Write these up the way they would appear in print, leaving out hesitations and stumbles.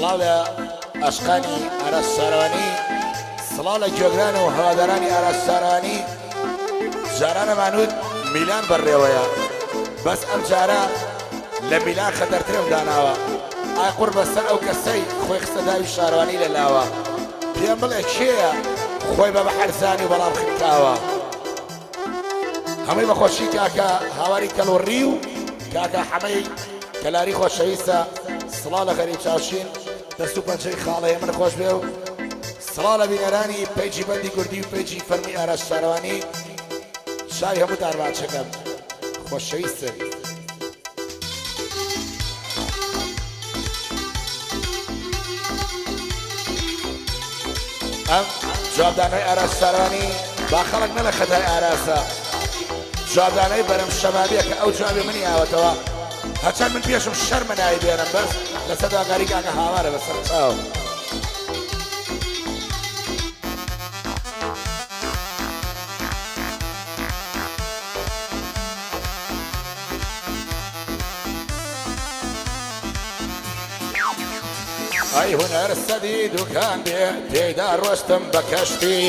سڵاو لە ئەشقانی ئاراس سارەوانی، سڵاو لە گوێگران و هەوادارانی ئاراس سارەوانی. جارانە مانوت میلان بەڕێوەیە، بەس ئەم جارە لە میلان خەتەرترم داناوە. ئای قوڕ بەسەر ئەو کەسەی خۆی خستە داوی شارەوانی لە لاوە، پێم بڵێ کێیە خۆی بە بەحەرزانی و بەڵام خکاوە. هەمووی بەخۆشی کاکە هاواری کەلوڕی و کاکە حەمەی کەلاری خۆشەویستە. سڵاو لە غەریب چاوشین، دەست و پەنجەی خاڵەیە من خۆش بێ و سڵاو لە بینەرانی پەیجی بەندی کوردی و پەیجی فەرمی ئاراس شارەوانی. شاری هەموو دارباچەکەم خۆشەویستن. ئەم جوابدانەی ئاراس شارەوانی با خەڵک نە لە خەتای ئاراسە، جوابدانەی بەرەم شەمابیە کە ئەو جوابی منی ئاوەتەوە. هەرچەند من پێشم شەرمە ناوی بێنم، بەس لەسەر داگاری کاکە هاوارە بەسەر چاو. ئەی هونەر سەدی دوکان بێ پێیدا ڕۆشتم بە کەشتی،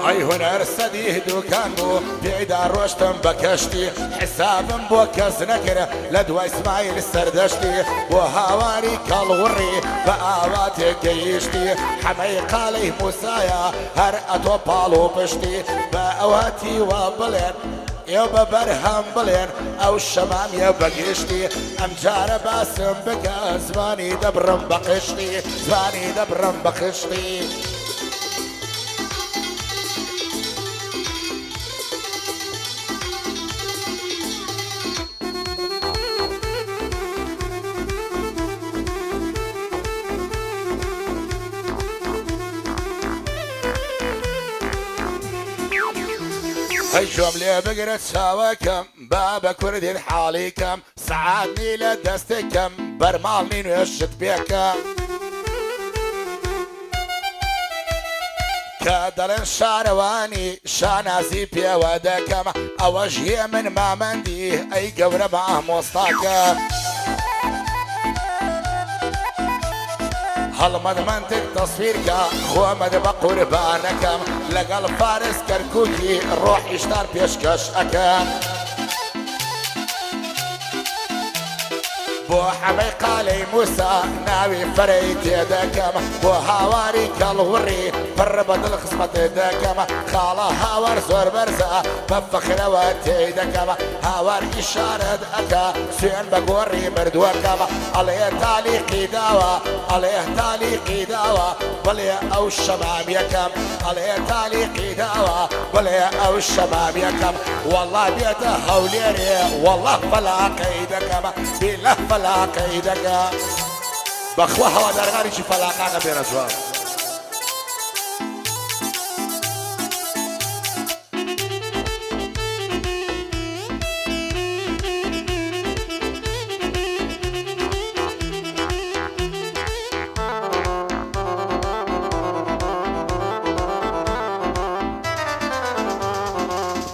ئەی هونەر سەدی دوکان بوو پێیدا ڕۆشتم بە کەشتی. حسابم بۆ کەس نەکرە لە دوای سمایل سەردەشتی، بۆ هاواری کەڵوڕی بە ئاوا تێگەیشتی. حەمەی قاڵەی موسایە هەر ئەتۆ پاڵ و پشتی، بە ئەوەتی وا بڵێن ئێو بە بەرهەم بڵێن ئەو شەمامیە بەگشتی. ئەم جارە باسم بکە زمانی دەبڕم بە قشتی، زمانی دەبڕم بە قشتی. هەی جۆم لێ بگرە چاوەکەم با بە کوردین حاڵیکەم، سەعاتنی لە دەستێکم بەرماڵنی نوێشت پێکەم. کە دەڵێن شارەوانی شانازی پێوە دەکەم، ئەوەش هێ من مامەندی ئەی گەورە بە ئامۆستاکەم. هەڵمەد منتێک تەسویرکە خۆمەد بە قوربانەکەم، لەگەڵ فارس کەرکووکی ڕۆحیشتار پێشکەش ئەکەم. بۆ حەمەی قالەی موسا ناوی فەرەی تێدەکەم، بۆ هاواری کەڵوڕی پڕ بە دڵ خزمەت دەکەم. خاڵە هاوار زۆر بەرزە بە فەخرەوە تێی دەکەم، هاوار ئیشارەت ئەکە سوێن بە گۆڕی مردووەکەم. ئەڵێ تالیقی داوە، ئەڵێ تالیقی داوە بڵێ ئەو شەمامیەکەم، ئەڵێ تالیقی داوە بڵێ ئەو شەمامیەکەم. وەڵڵا بێتە هەولێرێ وەڵڵا فەلاقەی دەکەم، بیلە فەلاقەی دەکەم. بەخوا هەوادارغاریی فەلاقانە بێنە جواب.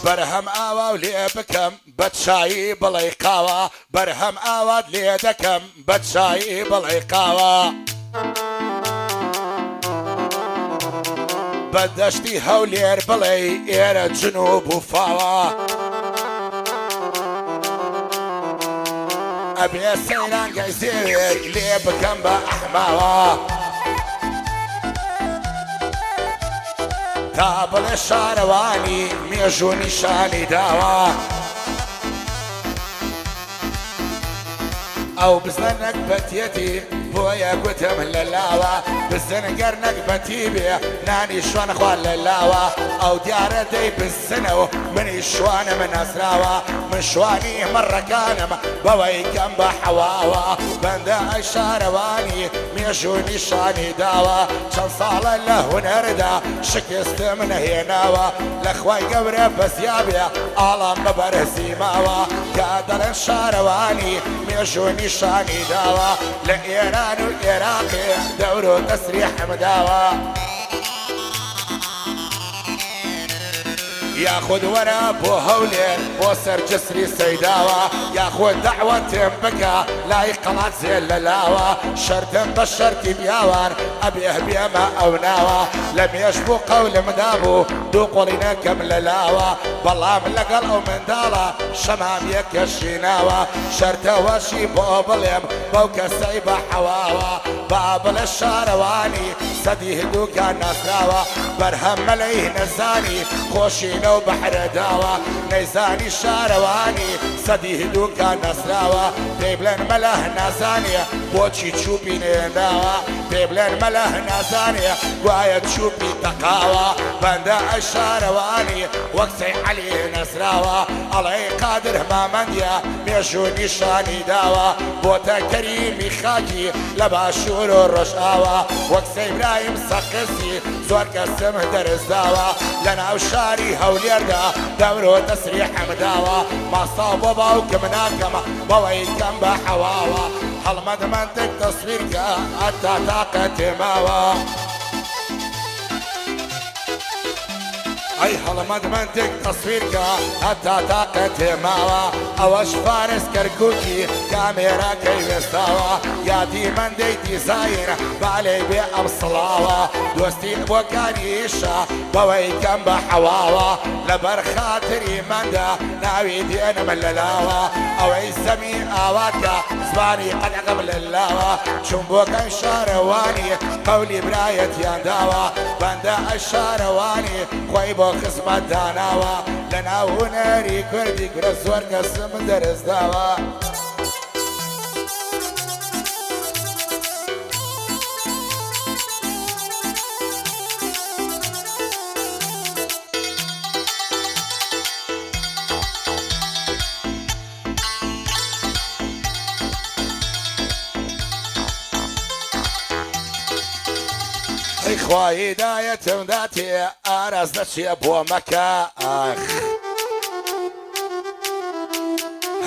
بەرهەم ئاوا و لێ بکەم بە چایی بڵێ قاوە، بەرهەم ئاوات لێ دەکەم بە چایی بڵێ قاوە. بە دەشتی هەولێر بڵێ ئێرە جنوب و فاوە. ئەبێ سەیرانگەی زێوێر لێ بکەم بە ئەحماوە، تا بڵێ شارەوانی مێژوو نیشانی داوە. ئەو بزنە نەکبەتیەتی بۆیە گوتم لە لاوە، بزنگەر نەکبەتی بێ نانی شوان خوار لە لاوە. ئەو دیارە دەی بزنە و منی شوانە من ئەسراوە، من شوانی مەڕەکانم بەوەی کەم بە حەواوە. بەندە ئەی شارەوانی مێژوو نیشانی داوە، چەند ساڵە لە هونەردا شکستم نەهێناوە. لە خوای گەورە بەزیابێ ئاڵام بە بەرزی ماوە، کە دەڵێن شارەوانی مێژوو نیشانی داوە. لە ئێران و عێراقێ دەور و تەسریحم داوە. ياخذ ورا بو هولين بو سر جسري سيداوة ياخذ دعوة بكا لا يقلات زي الللاوة شرط بشرتي بياوان أبيه بيما أو ناوة لم يشبو قول مدابو دوقوا لنا كم للاوة بالله من لقل أو من دالة شمام يكشيناوة شرط وشي بو بليم بوكا سيبا حواوة بابل الشارواني سديه دوكا نسراوة برهم مليه نزاني خوشينو بحر داوة نيزاني الشارواني سديه دوكا نسراوة بيبلن مله نزاني بوشي تشوبي نداوة بيبلن مله نزاني قوايا تشوبي تقاوة بندا الشارواني وقسي عليه نسراوة الله قادر ما منديا ميشوني شاني داوة بوتا كريمي خاكي لباشور الرشاوة وقسي إبراهيم سقسي زور قسم درس داوة لنا وشاري هوليردا دورو تسريح مداوة ما صابوا باوك مناكم بويكم بحواوة هل مد منطق تصويرك حتى طاقة ماوة اي هلمد منطق تصويرك حتى طاقة ماوى اوش فارس كركوكي كاميرا كيف استوى يا دي من دي ديزاين بالي بأم صلاوة دوستي بوكانيشا بوي كم بحواوة لبر خاطري من دا ناوي دين من للاوة اوي سمي اواكا زباني قد قبل اللاوة شنبوكا شارواني قولي براية يانداوة بندا الشارواني خويبو خصمت داناوة لنا وناري كردي كرس ورقسم درس داوة إخوة هداية ذاتي أرز نشي أبو مكة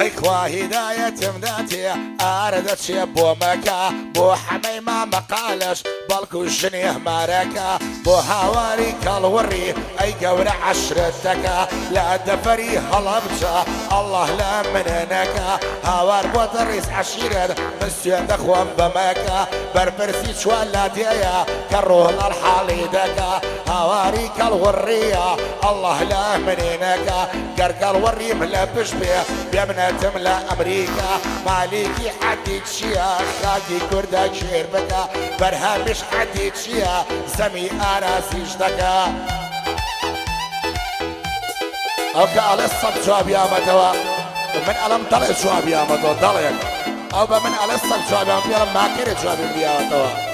إخوة هداية ذاتي أرز نشي أبو مكة بو حمي ما مقالش بالكو جنيه ماركة بو هواري كالوري أي قورة عشرتك لا دفري هلبجة الله لا مننك هوار بو دريس عشيرة مسيان دخوان بمكة بربرسي شوالا ديا كروه الحالي دكا هواري كالورية الله لا مننك قرق الوري ملبش بيه بيمنا تملا أمريكا ماليكي حديد شيا خاكي كردا شير بكا برهامش حديد شيا سمي أراسيش دكا أو كالصد جواب يا مدوا من ألم طلع جواب يا مدوا ضليك أو من ألصد جواب يا مدوا ما كرت جواب يا مدوا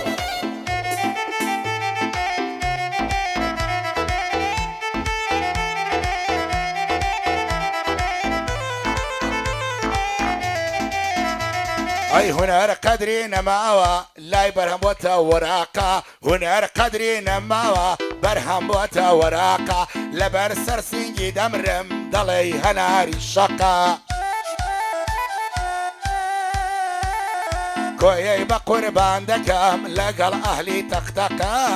أي هنر قدري نماوى لا برهم بوتا وراقة هنر قدري نماوى برهم بوتا وراقة لبر سرسنجي دمرم ضلي هناري الشقة كوي بقربان دكام لقل أهلي تقتقى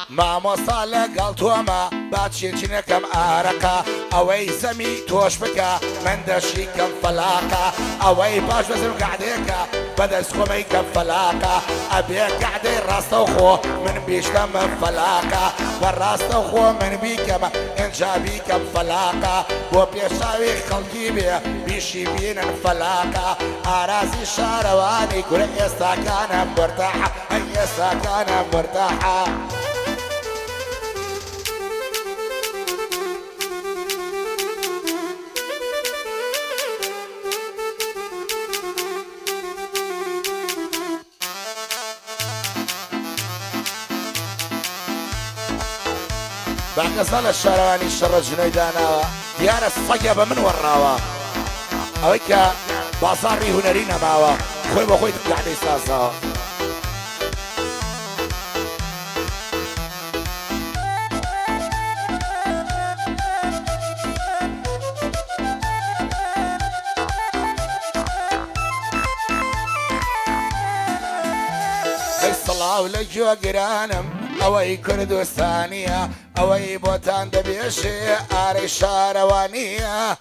ما مصال قلتوما باتشين كم أرقا أوي زمي توش بكا من دشي كم فلاقة أوي باش بزم قعديكا بدس خومي كم فلاقة أبي قعدي راستوخو من بيش كم فلاقة والراستوخو من بيكم إنجابي كم فلاقة وبيشاوي خلقي بي بيشي بين فلاقة أرازي شارواني كل إستاكانا مرتاحة أي إستاكانا مرتاحة بعد صال الشارواني الشر الجنيدانا ديار الصقبة من وراوا اويك بازاري هنرينا ماوا خوي بخوي تقعد يساسا الصلاة ولجوا قرانم اوي كردستانية اوي بوتان دبيشي اري شاروانية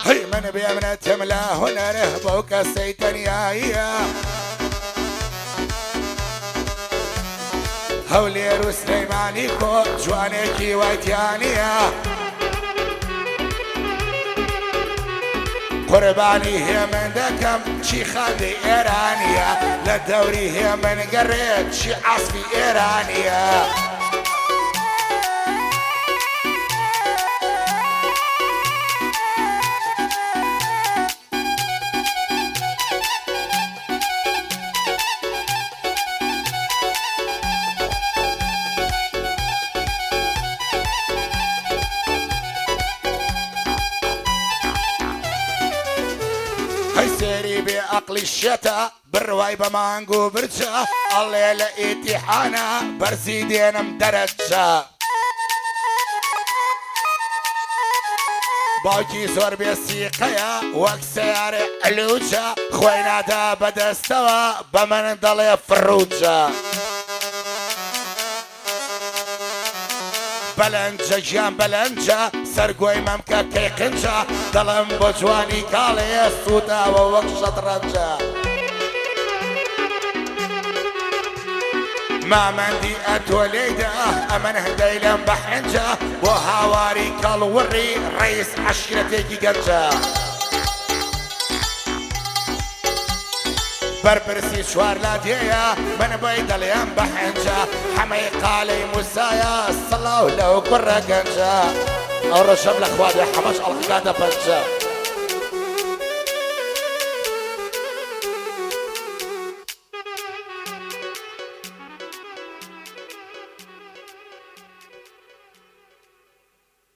هي من بيمنة تملا هنا رهبوك السيتنياية هولير سليمانيكو جوانيكي ويتيانية قرباني هي من دكم شي خاندي إيرانية للدوري هي من قريت شي عصفي إيرانية سيري بعقل الشتا بالرواي بمانقو برجة الليلة اتحانا برزيدين مدرجة باوكي زور بيسيقيا وكسيار علوجة خوينا دا بدا استوى بمن ضل فروجة بلنجة جيان بلنجة سرقوي ممكا كي قنجة دلم بجواني كالي السودا ووق شطرنجة ما مندي أتوليدة أمن هديلا بحنجة وهاواري كالوري رئيس عشيرتي قنجة بربرسي شوار لادية من بيد اليم بحنجة حمي قالي مسايا صلاه لو كرة قنجة أو رشب الأخوات يا حمش القادة بنجة